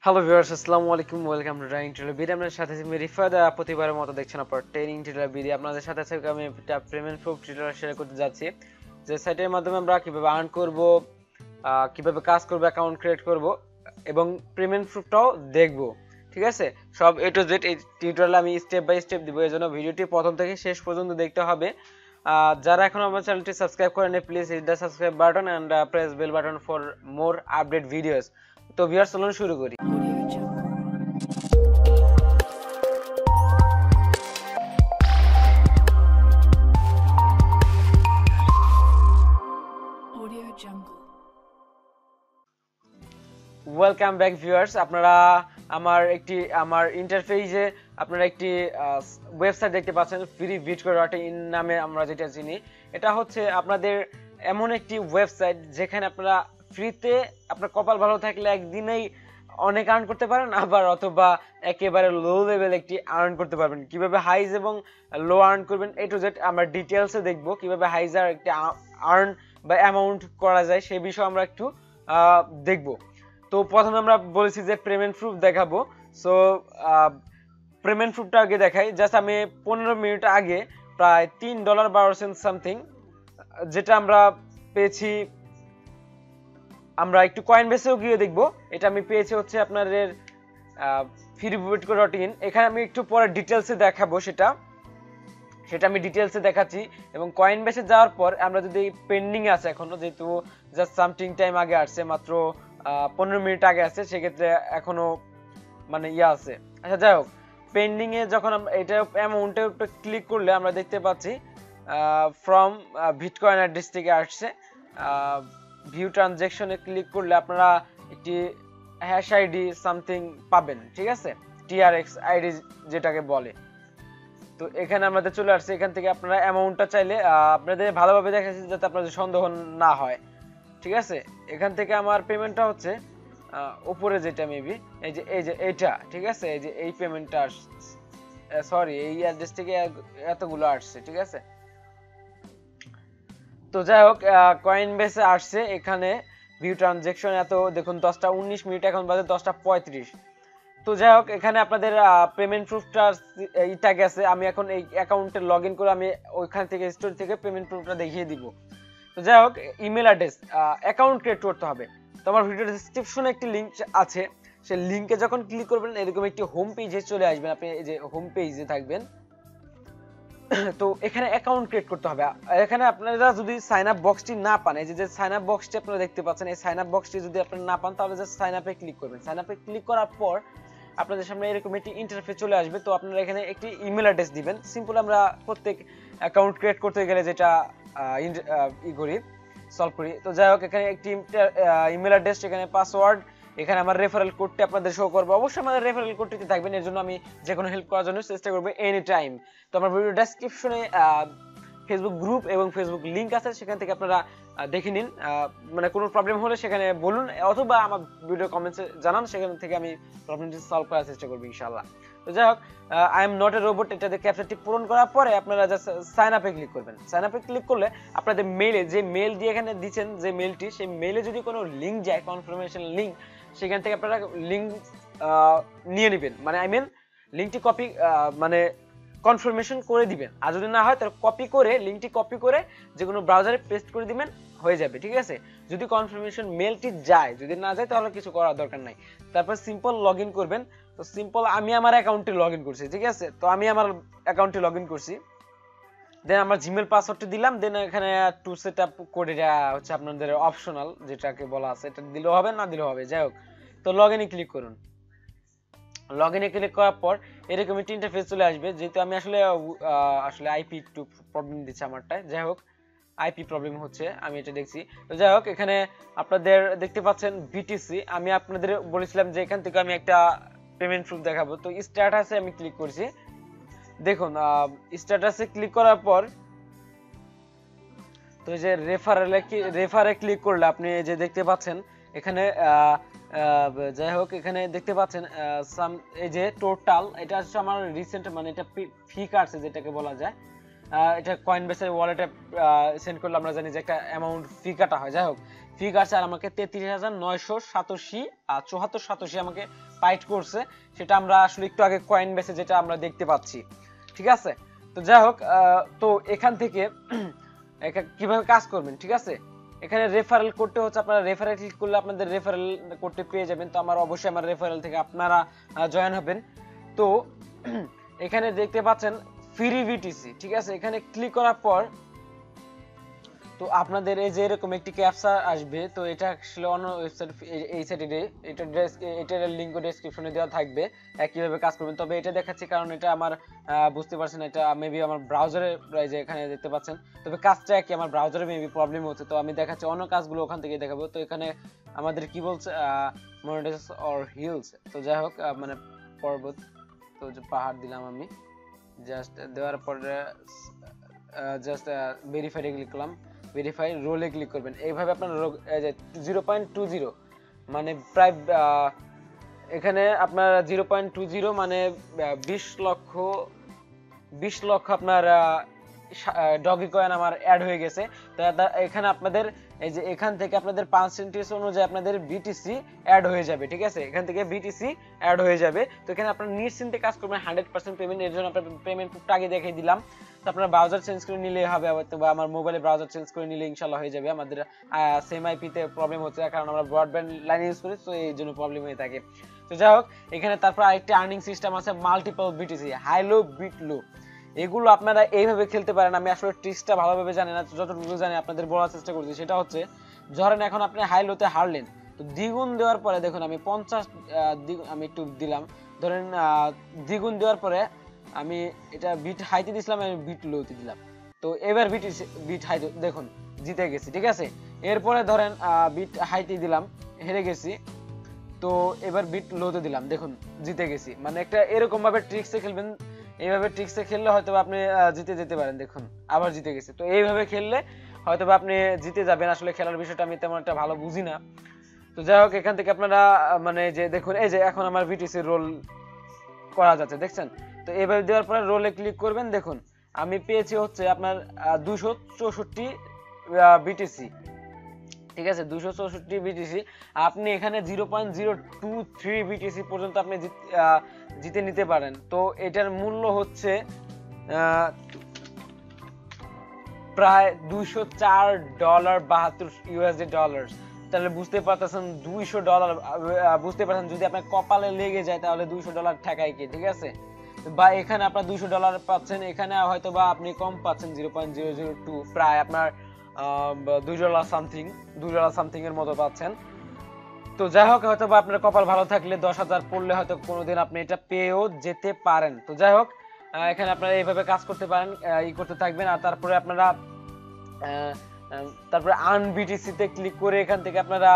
Hello viewers, আসসালামু আলাইকুম। Welcome to training tutorial video. আপনাদের সাথে আছে আমি রিফাত। প্রতিবারের মতো দেখছেন আপনার ট্রেনিং টিউটোরিয়াল ভিডিও। আপনাদের সাথে আছে আমি একটা পেমেন্ট প্রুফ টিউটোরিয়াল শেয়ার করতে যাচ্ছি, যে সাইটের মাধ্যমে আমরা কিভাবে আর্ন করব, কিভাবে কাজ করব, অ্যাকাউন্ট ক্রিয়েট করব এবং পেমেন্ট প্রুফটাও দেখব। ঠিক আছে, সব এ টু জেড এই টিউটোরিয়াল আমি স্টেপ বাই স্টেপ দিব। এর জন্য ভিডিওটি প্রথম থেকে শেষ পর্যন্ত দেখতে হবে। যারা এখন আমার চ্যানেলটি সাবস্ক্রাইব করেনি, please hit the subscribe button and press bell button for more update videos. তো ভিউয়ার্স, চলুন শুরু করি। Welcome back viewers. আপনারা আমার ইন্টারফেসে আপনারা একটি ওয়েবসাইট দেখতে পাচ্ছেন, free.in নামে আমরা যেটা চিনি। এটা হচ্ছে আপনাদের এমন একটি ওয়েবসাইট যেখানে আপনারা ফ্রিতে, আপনার কপাল ভালো থাকলে একদিনেই অনেক আর্ন করতে পারেন, আবার অথবা একেবারে লো লেভেল একটি আর্ন করতে পারবেন। কিভাবে হাইজ এবং লো আর্ন করবেন এ টু জেড আমরা ডিটেলসে দেখবো। কিভাবে হাইজার একটি আর্ন বা অ্যামাউন্ট করা যায় সেই বিষয়ে আমরা একটু দেখবো। তো প্রথমে আমরা বলেছি যে পেমেন্ট প্রুফ দেখাবো। সো পেমেন্ট প্রুফটা আগে দেখাই। জাস্ট আমি 15 মিনিট আগে প্রায় $3.12 সামথিং যেটা আমরা পেয়েছি। আমরা একটু কয়েনবেসেও গিয়ে দেখবো। এটা আমি পেয়েছি হচ্ছে আপনাদের free.in। এখানে আমি একটু পরে ডিটেলসে দেখাবো, সেটা আমি ডিটেলসে দেখাচ্ছি। এবং কয়েনবেসে যাওয়ার পর আমরা যদি পেন্ডিং আছে এখনো, যেহেতু জাস্ট সামথিং টাইম আগে আসছে, মাত্র 15 মিনিট আগে আসছে, সেক্ষেত্রে এখনো মানে আছে। আচ্ছা, যাই হোক, পেন্ডিং এ যখন আমরা এটা অ্যামাউন্টে ক্লিক করলে আমরা দেখতে পাচ্ছি ফ্রম বিটকয়েন অ্যাড্রেস থেকে আসছে। ভিউ ট্রানজ্যাকশনে ক্লিক করলে আপনারা একটি হ্যাশ আইডি সামথিং পাবেন। ঠিক আছে, টিআরএক্স আইডি যেটাকে বলে। তো এখানে আমাদের চলে আসছে। এখান থেকে আপনারা অ্যামাউন্টটা চাইলে আপনাদের ভালোভাবে দেখাচ্ছি যাতে আপনাদের সন্দেহ না হয়। ঠিক আছে, এখান থেকে আমার পেমেন্টটা হচ্ছে উপরে যেটা মেবি এই যে এটা। ঠিক আছে, এই যে এই পেমেন্টটা সরি, এই অ্যাড্রেস থেকে এতগুলো আসছে। ঠিক আছে, তো যাই হোক, কয়েনবেসে আসছে। এখানে ভিউ ট্রানজ্যাকশন এত দেখুন 10টা 19 মিনিট, এখন বাজে 10টা 35। তো যাই হোক, এখানে আপনাদের পেমেন্ট প্রুফটা ইটা গেছে। আমি এখন এই অ্যাকাউন্টে লগ ইন করে আমি ওইখান থেকে স্টোরি থেকে পেমেন্ট প্রুফটা দেখিয়ে দিব। তো যাই হোক, ইমেল অ্যাড্রেস, অ্যাকাউন্ট ক্রিয়েট করতে হবে। তো আমার ভিডিও ডেসক্রিপশনে একটি লিঙ্ক আছে, সেই লিঙ্কে যখন ক্লিক করবেন এরকম একটি হোম পেজে চলে আসবেন। আপনি এই যে হোম পেজে থাকবেন, তো এখানে অ্যাকাউন্ট ক্রিয়েট করতে হবে। এখানে আপনারা যদি সাইন আপ বক্সটি না পান, এই যে সাইন আপ বক্সটি আপনারা দেখতে পাচ্ছেন, এই সাইন আপ বক্সটি যদি আপনারা না পান তাহলে জাস্ট সাইন আপে ক্লিক করবেন। সাইন আপে ক্লিক করার পর আপনাদের সামনে এরকম একটি ইন্টারফেস চলে আসবে। তো আপনারা এখানে একটি ইমেল অ্যাড্রেস দিবেন। সিম্পল আমরা প্রত্যেক অ্যাকাউন্ট ক্রিয়েট করতে গেলে যেটা সলভ করি। তো যাই হোক, এখানে একটি ইমেল অ্যাড্রেস, এখানে পাসওয়ার্ড, এখানে আমার রেফারেল কোডটি আপনাদের শো করবো। অবশ্যই আমাদের রেফারেল কোডটিতে থাকবেন, এর জন্য আমি যে কোনো হেল্প করার জন্য চেষ্টা করবো এনি টাইম। তো আমার ভিডিও ডেসক্রিপশনে ফেসবুক গ্রুপ এবং ফেসবুক লিংক আছে, সেখান থেকে আপনারা দেখে নিন। মানে কোনো প্রবলেম হলে সেখানে বলুন, অথবা আমার ভিডিও কমেন্টসে জানান, সেখান থেকে আমি প্রবলেমটি সলভ করার চেষ্টা করবো ইনশাআল্লাহ। তো যাই হোক, I am not a robot, এটাতে ক্যাপচারটি পূরণ করার পরে আপনারা জাস্ট সাইন আপে ক্লিক করবেন। সাইন আপে ক্লিক করলে আপনাদের মেইলে, যে মেইল দিয়ে এখানে দিচ্ছেন যে মেইলটি, সেই মেইলে যদি কোনো লিঙ্ক যায়, কনফার্মেশন লিঙ্ক, সেখান থেকে আপনারা লিঙ্ক নিয়ে নেবেন। মানে আই মিন লিঙ্কটি কপি, মানে কনফার্মেশন করে দিবেন। আর যদি না হয় তাহলে লিঙ্কটি কপি করে যে কোনো ব্রাউজারে পেস্ট করে দিবেন, হয়ে যাবে। ঠিক আছে, যদি কনফার্মেশন মেলটি যায়, যদি না যায় তাহলে কিছু করার দরকার নাই। তারপর সিম্পল লগ ইন করবেন। তো সিম্পল আমি আমার অ্যাকাউন্টে লগ ইন করছি। ঠিক আছে, তো আমি আমার অ্যাকাউন্টে লগ ইন করছি। দেন আমার জিমেল পাসওয়ার্ডটি দিলাম। দেন এখানে টু সেট আপ কোড, এটা হচ্ছে আপনাদের অপশনাল, যেটাকে বলা আছে, এটা দিলেও হবে না দিলেও হবে। যাই হোক, তো লগ ইনে ক্লিক করুন। লগ ইনে ক্লিক করার পর এরকম একটা ইন্টারফেস চলে আসবে। যেহেতু আমি আসলে আইপি একটু প্রবলেম দিচ্ছে আমারটায়। যাই হোক, আইপি প্রবলেম হচ্ছে, আমি এটা দেখছি। তো যাই হোক, এখানে আপনাদের দেখতে পাচ্ছেন বিটিসি। আমি আপনাদের বলেছিলাম যে এখান থেকে আমি একটা পেমেন্ট প্রুফ দেখাবো। তো স্ট্যাটাসে আমি ক্লিক করছি। দেখুন, স্ট্যাটাসে ক্লিক করার পর তো এই যে রেফারে ক্লিক করলে আপনি যে দেখতে পাচ্ছেন এখানে, যাই হোক, এখানে দেখতে পাচ্ছেন এই যে টোটাল, এটা হচ্ছে আমার রিসেন্ট, মানে এটা ফি কাটছে যেটাকে বলা যায়। এটা কয়েনবেসের ওয়ালেটে সেন্ড করলে আমরা জানি যে একটা অ্যামাউন্ট ফি কাটা হয়। যাই হোক, ফিগারস আর আমাকে 33,987 আমাকে পাইট করছে, সেটা আমরা আসলে একটু আগে কয়েন বেসে যেটা আমরা দেখতে পাচ্ছি। ঠিক আছে, তো যাই হোক, তো এখান থেকে কিভাবে কাজ করবেন, ঠিক আছে। এখানে রেফারেল করতে হচ্ছে, আপনারা রেফারেল ক্লিক করলে আপনাদের রেফারেল করতে পেয়ে যাবেন। তো আমার অবশ্যই আমার রেফারেল থেকে আপনারা জয়েন হবেন। তো এখানে দেখতে পাচ্ছেন ফ্রি বিটিসি, ঠিক আছে। এখানে ক্লিক করার পর তো আপনাদের এই যে এরকম একটি ক্যাপচা আসবে। তো এটা আসলে অন্য ওয়েবসাইট, এই সাইটে এটার লিংক ডেসক্রিপশনে দেওয়া থাকবে কিভাবে কাজ করবেন। তবে এটা দেখাচ্ছি কারণ এটা আমার বুঝতে পারছেন, এটা মেবি আমার ব্রাউজারে যে এখানে দেখতে পাচ্ছেন, তবে কাজটা কি আমার ব্রাউজারে মেবি প্রবলেম হচ্ছে। তো আমি দেখাচ্ছি অন্য কাজগুলো ওখান থেকে দেখাবো। তো এখানে আমাদের কি বলছে, মনিটাইজ অর হিলস। তো যাই হোক, মানে পর্বত, তো যে পাহাড় দিলাম আমি, জাস্ট দেওয়ার পরে জাস্ট ভেরিফাইডে ক্লিক করলাম। ভেরিফাই রোলে ক্লিক করবেন। এইভাবে আপনার 0.20 মানে প্রায় এখানে আপনার 0.20 মানে 20 লক্ষ আপনার ডগি কয়েন আমার অ্যাড হয়ে গেছে। তো এখানে আপনাদের এই যে এখান থেকে আপনাদের পার্সেন্টেজ অনুযায়ী আপনাদের বিটিসি অ্যাড হয়ে যাবে, ঠিক আছে। এখান থেকে বিটিসি অ্যাড হয়ে যাবে। তো এখানে আপনারা নিশ্চিন্তে কাজ করবেন, 100% পেমেন্ট। এর জন্য আপনার পেমেন্ট প্রুফটা আগে দেখিয়ে দিলাম। তো আপনারা ব্রাউজার চেঞ্জ করে নিলেই হবে, বা আমার মোবাইলে ব্রাউজার চেঞ্জ করে নিলে ইনশাআল্লাহ হয়ে যাবে। আমাদের সেম আইপি তে প্রবলেম হচ্ছে, কারণ আমরা ব্রডব্যান্ড লাইন ইউজ করি, তো এই জন্য প্রবলেম হয়ে থাকে। তো যাই হোক, এখানে তারপর আরেকটি আর্নিং সিস্টেম আছে, multiple BTC, high low, bit low. এগুলো আপনারা এইভাবে খেলতে পারেন। আমি আসলে ট্রিক্সটা ভালোভাবে জানি না, যতটুকু জানি আপনাদের বলার চেষ্টা করছি। সেটা হচ্ছে, ধরেন এখন আপনি হাই লোতে হারলেন, তো দ্বিগুণ দেওয়ার পরে দেখুন আমি 50 আমি একটু দিলাম, ধরেন দ্বিগুণ দেওয়ার পরে আমি এটা বিট হাইতে দিছিলাম, আমি বিট লোতে দিলাম। তো এবার বিট হাই দেখুন জিতে গেছি, ঠিক আছে। এরপরে ধরেন বিট হাইতে দিলাম, হেরে গেছি। তো এবার বিট লোতে দিলাম, দেখুন জিতে গেছি। মানে একটা এরকম ভাবে ট্রিক্সে খেলবেন। এইভাবে ট্রিক্সে খেললে হয়তো আপনি জিতে যেতে পারেন। দেখুন আবার জিতে গেছে। তো এইভাবে খেললে হয়তো আপনি জিতে যাবেন। আসলে খেলার বিষয়টা আমি তেমন একটা ভালো বুঝি না। তো যাই হোক, এখান থেকে আপনারা মানে যে দেখুন, এই যে এখন আমার বিটিসি রোল করা যাচ্ছে, দেখছেন। তো এইভাবে দেওয়ার পরে রোলে ক্লিক করবেন। দেখুন আমি পেয়েছি হচ্ছে আপনার 264 বিটিসি, ঠিক আছে, 264 বিটিসি। আপনি এখানে 0.023 বিটিসি পর্যন্ত আপনি জিতে নিতে পারেন। তো এটার মূল্য হচ্ছে প্রায় $204.72 তাহলে বুঝতে পারতেছেন $200, বুঝতে পারছেন যদি আপনার কপালে লেগে যায় তাহলে $200 ঠেকায় কি, ঠিক আছে। বা এখানে আপনার $200 পাচ্ছেন, এখানে হয়তো বা আপনি কম পাচ্ছেন 0.002, প্রায় আপনার $2 সামথিং এর মতো পাচ্ছেন। তো যাই হোক, হয়তো বা আপনার কপাল ভালো থাকলে 10,000 পড়লে হয়তো কোনোদিন আপনি এটা পেয়েও যেতে পারেন। তো যাই হোক, এখানে আপনারা এইভাবে কাজ করতে পারেন, করতে থাকবেন। আর তারপরে আপনারা তারপরে আর্ন বিটিসি তে ক্লিক করে এখান থেকে আপনারা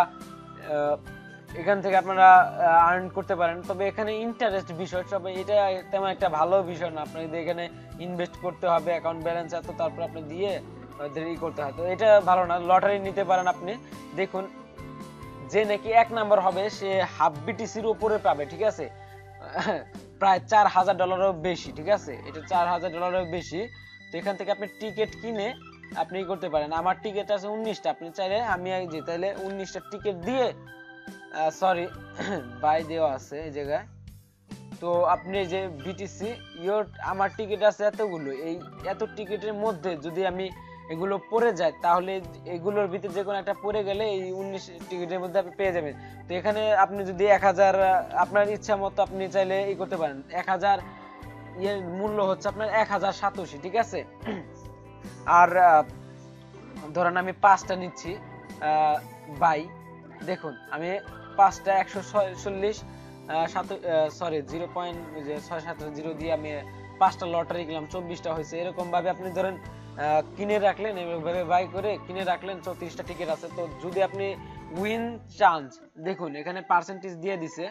আর্ন করতে পারেন। তবে এখানে ইন্টারেস্ট বিষয়, তবে এটা তেমন একটা ভালো বিষয় না। আপনাদের এখানে ইনভেস্ট করতে হবে, অ্যাকাউন্ট ব্যালেন্স এত, তারপর আপনি দিয়ে করতে হয়। তো এটা ভালো না। লটারি নিতে পারেন আপনি। দেখুন যে নাকি 1 নাম্বার হবে সে হাফ বিটিসির উপরে পাবে, ঠিক আছে। প্রায় $4,000 বেশি, ঠিক আছে। এটা $4,000 বেশি। তো এখান থেকে আপনি টিকিট কিনে আপনি করতে পারেন। আমার টিকিট আছে 19টা, আপনি চাইলে আমি তাইলে 19টা টিকিট দিয়ে সরি বাই দেওয়া আছে এই জায়গায়। তো আপনি যে বিটিসি আমার টিকিট আছে এতগুলো, এই এত টিকিটের মধ্যে যদি আমি এগুলো পড়ে যায় তাহলে এগুলোর ভিতরে যে কোনো একটা পড়ে গেলে এই 19 টিকিটের মধ্যে আপনি পেয়ে যাবেন। তো এখানে আপনি যদি 1000 আপনার ইচ্ছা মতো আপনি চাইলে করতে পারেন। 1000 এর মূল্য হচ্ছে আপনার 1087, ঠিক আছে। আর ধরেন আমি 5টা নিচ্ছি বাই, দেখুন আমি 5টা 146 0.670 দিয়ে আমি 5টা লটারি গেলাম, 24টা হয়েছে। এরকম ভাবে আপনি ধরেন কিনে রাখলেন, এইভাবে বাই করে কিনে রাখলেন। 34টা টিকিট আছে। তো যদি আপনি উইন চান্স, দেখুন এখানে পার্সেন্টেজ দিয়ে দিছে।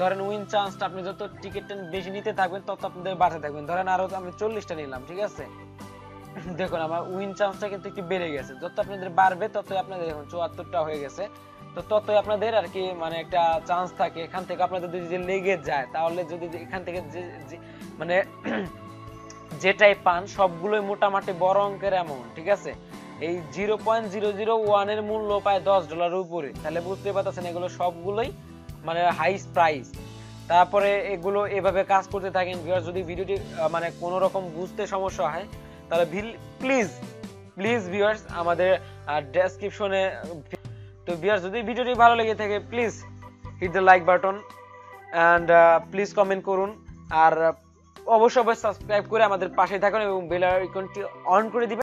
ধরেন উইন চান্সটা আপনি যত টিকিটটা বেশি নিতে থাকবেন তত আপনাদের বাড়তে থাকবেন। ধরেন আরো আমি 40টা নিলাম, ঠিক আছে। দেখুন আমার উইন চান্সটা কিন্তু একটু বেড়ে গেছে। যত আপনাদের বাড়বে ততই আপনাদের দেখুন 74টা হয়ে গেছে। তো ততই আপনাদের আর কি মানে একটা চান্স থাকে। এখান থেকে আপনাদের যদি লেগে যায় তাহলে যদি এখান থেকে মানে যেটাই পান সবগুলোই মোটামুটি বড় অঙ্কের অ্যামাউন্ট, ঠিক আছে। এই 0.001 এর মূল্য প্রায় $10 উপরে। তাহলে বুঝতে পারতেছেন এগুলো সবগুলোই মানে হাই প্রাইস। তারপরে এগুলো এভাবে কাজ করতে থাকেন। ভিউয়ার্স যদি ভিডিওটি মানে কোনো রকম বুঝতে সমস্যা হয় তাহলে প্লিজ ভিউয়ার্স আমাদের ডেসক্রিপশনে, তো ভিউয়ার্স যদি ভিডিওটি ভালো লেগে থাকে please hit the like button and please comment করুন, আর অবশ্যই সাবস্ক্রাইব করে আমাদের পাশে থাকুন এবং বেল আইকনটি অন করে দিবেন।